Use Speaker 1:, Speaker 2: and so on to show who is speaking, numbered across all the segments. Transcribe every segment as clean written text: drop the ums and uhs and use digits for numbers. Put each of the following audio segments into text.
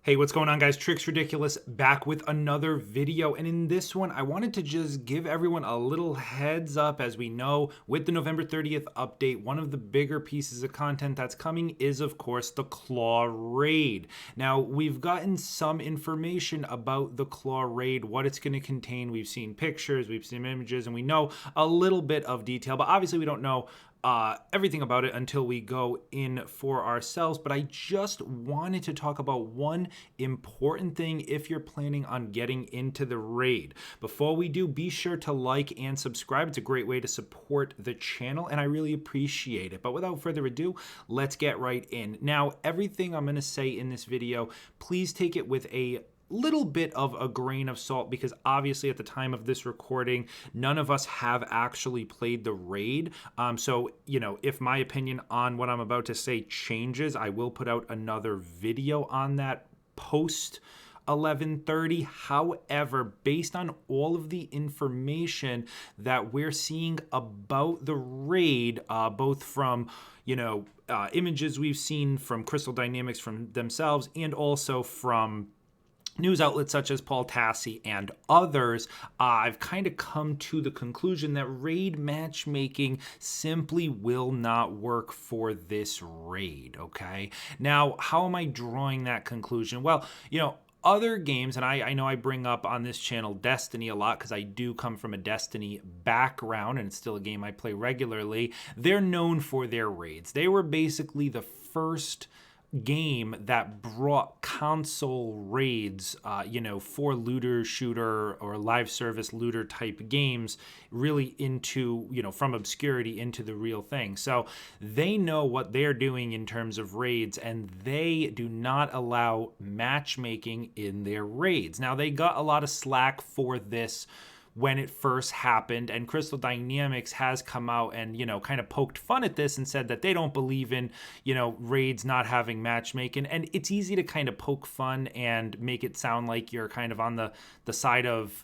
Speaker 1: Hey, what's going on, guys? Tricks Ridiculous back with another video. And in this one, I wanted to just give everyone a little heads up. As we know, with the November 30th update, one of the bigger pieces of content that's coming is, of course, the Claw Raid. Now, we've gotten some information about the Claw Raid, what it's going to contain. We've seen pictures, we've seen images, and we know a little bit of detail, but obviously we don't know everything about it until we go in for ourselves. But I just wanted to talk about one important thing if you're planning on getting into the raid. Before we do, be sure to like and subscribe. It's a great way to support the channel, and I really appreciate it. But without further ado, let's get right in. Now, everything I'm going to say in this video, please take it with a little bit of a grain of salt, because obviously at the time of this recording, none of us have actually played the raid. So, you know, if my opinion on what I'm about to say changes, I will put out another video on that post 11:30. However, based on all of the information that we're seeing about the raid, both from, images we've seen from Crystal Dynamics from themselves, and also from news outlets such as Paul Tassi and others, I've kind of come to the conclusion that raid matchmaking simply will not work for this raid, okay? Now, how am I drawing that conclusion? Well, other games, and I know I bring up on this channel Destiny a lot because I do come from a Destiny background and it's still a game I play regularly. They're known for their raids. They were basically the first game that brought console raids, for looter shooter or live service looter type games really into, from obscurity into the real thing. So they know what they're doing in terms of raids, and they do not allow matchmaking in their raids. Now, they got a lot of slack for this when it first happened, and Crystal Dynamics has come out and, kind of poked fun at this and said that they don't believe in, raids not having matchmaking. And it's easy to kind of poke fun and make it sound like you're kind of on the side of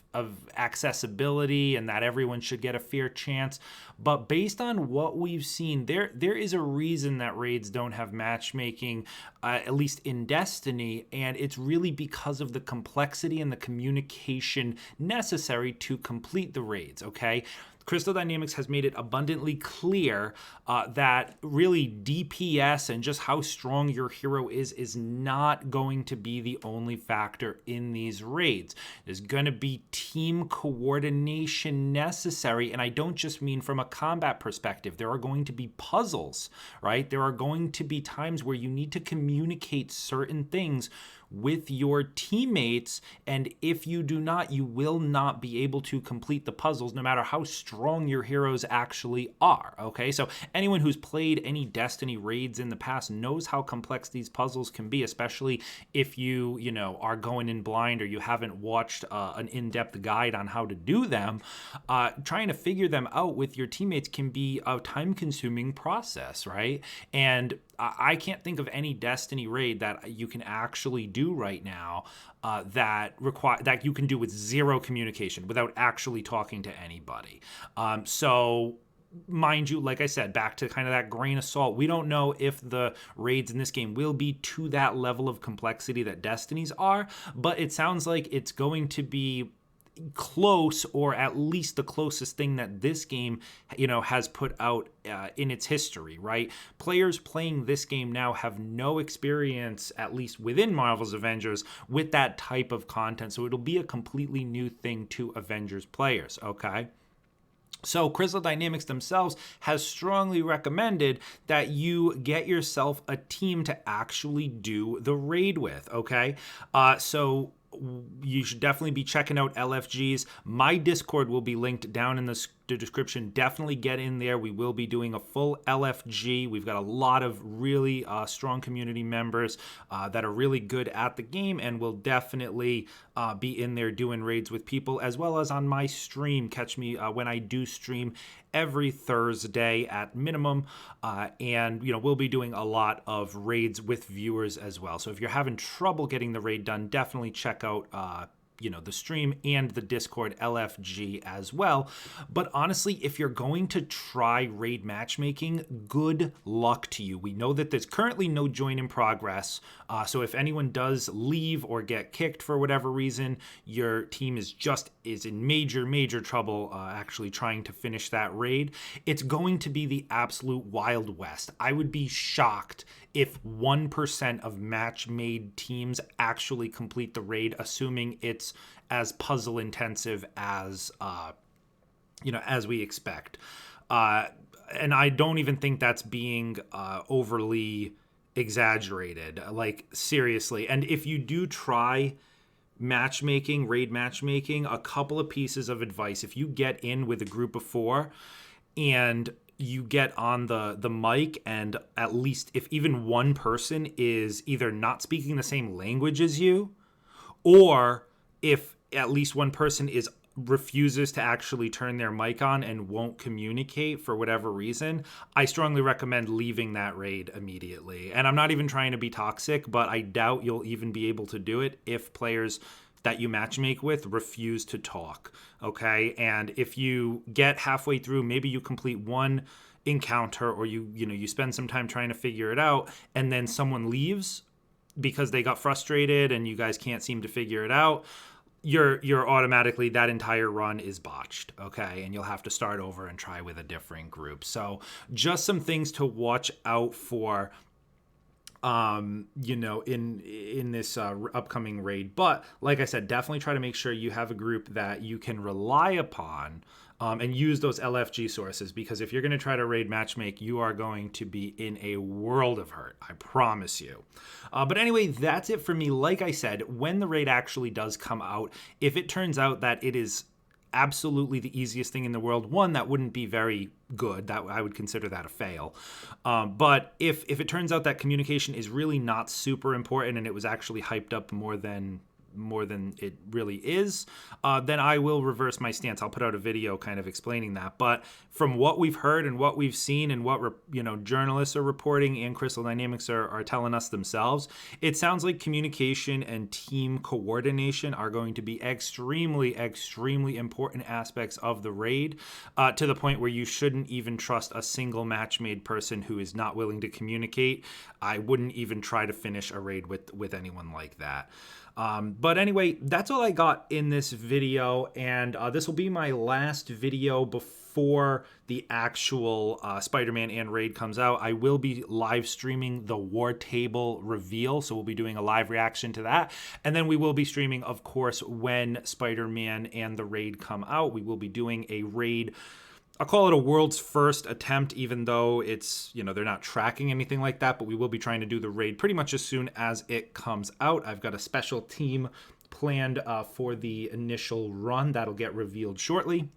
Speaker 1: accessibility and that everyone should get a fair chance. But based on what we've seen, there is a reason that raids don't have matchmaking, at least in Destiny, and it's really because of the complexity and the communication necessary to complete the raids, okay? Crystal Dynamics has made it abundantly clear that really DPS and just how strong your hero is not going to be the only factor in these raids. There's going to be team coordination necessary, and I don't just mean from a combat perspective. There are going to be puzzles, right? There are going to be times where you need to communicate certain things with your teammates, and if you do not, you will not be able to complete the puzzles no matter how strong your heroes actually are, okay? So anyone who's played any Destiny raids in the past knows how complex these puzzles can be, especially if you are going in blind or you haven't watched an in-depth guide on how to do them. Trying to figure them out with your teammates can be a time-consuming process, right? And I can't think of any Destiny raid that you can actually do right now that you can do with zero communication without actually talking to anybody. So mind you, like I said, back to kind of that grain of salt, we don't know if the raids in this game will be to that level of complexity that Destiny's are, but it sounds like it's going to be close, or at least the closest thing that this game has put out in its history, right? Players playing this game now have no experience, at least within Marvel's Avengers, with that type of content, so it'll be a completely new thing to Avengers players, okay? So Crystal Dynamics themselves has strongly recommended that you get yourself a team to actually do the raid with, okay? So you should definitely be checking out LFGs. My Discord will be linked down in the description. Definitely get in there. We will be doing a full LFG. We've got a lot of really strong community members that are really good at the game, and will definitely be in there doing raids with people, as well as on my stream. Catch me when I do stream every Thursday at minimum, and we'll be doing a lot of raids with viewers as well. So if you're having trouble getting the raid done, definitely check out the stream and the Discord LFG as well. But honestly, if you're going to try raid matchmaking, good luck to you. We know that there's currently no join in progress, so if anyone does leave or get kicked for whatever reason, your team is in major trouble actually trying to finish that raid. It's going to be the absolute Wild West. I would be shocked if 1% of match-made teams actually complete the raid, assuming it's as puzzle intensive as as we expect. And I don't even think that's being overly exaggerated. Like, seriously. And if you do try raid matchmaking, a couple of pieces of advice. If you get in with a group of 4 and you get on the mic, and at least if even one person is either not speaking the same language as you, or if at least one person refuses to actually turn their mic on and won't communicate for whatever reason, I strongly recommend leaving that raid immediately. And I'm not even trying to be toxic, but I doubt you'll even be able to do it if players that you matchmake with refuse to talk, okay? And if you get halfway through, maybe you complete one encounter, or you spend some time trying to figure it out, and then someone leaves because they got frustrated and you guys can't seem to figure it out, you're automatically, that entire run is botched, okay? And you'll have to start over and try with a different group. So just some things to watch out for in this upcoming raid. But like I said, definitely try to make sure you have a group that you can rely upon, and use those LFG sources, because if you're going to try to raid matchmake, you are going to be in a world of hurt, I promise you. But anyway, that's it for me. Like I said, when the raid actually does come out, if it turns out that it is absolutely the easiest thing in the world, one, that wouldn't be very good. That I would consider that a fail. But if it turns out that communication is really not super important and it was actually hyped up more than it really is, then I will reverse my stance. I'll put out a video kind of explaining that. But from what we've heard and what we've seen and what journalists are reporting and Crystal Dynamics are telling us themselves, it sounds like communication and team coordination are going to be extremely important aspects of the raid, to the point where you shouldn't even trust a single match-made person who is not willing to communicate. I wouldn't even try to finish a raid with anyone like that. But anyway, that's all I got in this video, and this will be my last video before the actual Spider-Man and raid comes out. I will be live streaming the War Table reveal, so we'll be doing a live reaction to that, and then we will be streaming, of course, when Spider-Man and the raid come out. We will be doing a raid, I'll call it a world's first attempt, even though it's, they're not tracking anything like that, but we will be trying to do the raid pretty much as soon as it comes out. I've got a special team planned for the initial run that'll get revealed shortly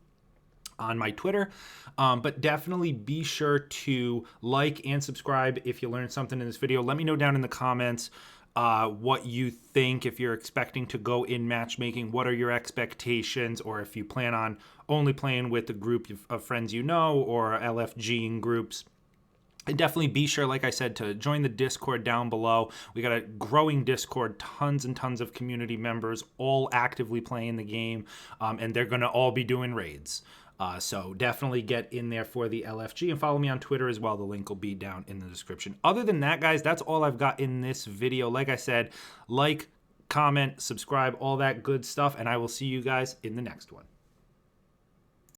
Speaker 1: on my Twitter. But definitely be sure to like and subscribe if you learned something in this video. Let me know down in the comments what you think. If you're expecting to go in matchmaking, what are your expectations? Or if you plan on only playing with a group of friends or LFGing groups. And definitely be sure, like I said, to join the Discord down below. We got a growing Discord, tons and tons of community members, all actively playing the game, and they're going to all be doing raids. So definitely get in there for the LFG, and follow me on Twitter as well. The link will be down in the description. Other than that, guys, that's all I've got in this video. Like I said, like, comment, subscribe, all that good stuff, and I will see you guys in the next one.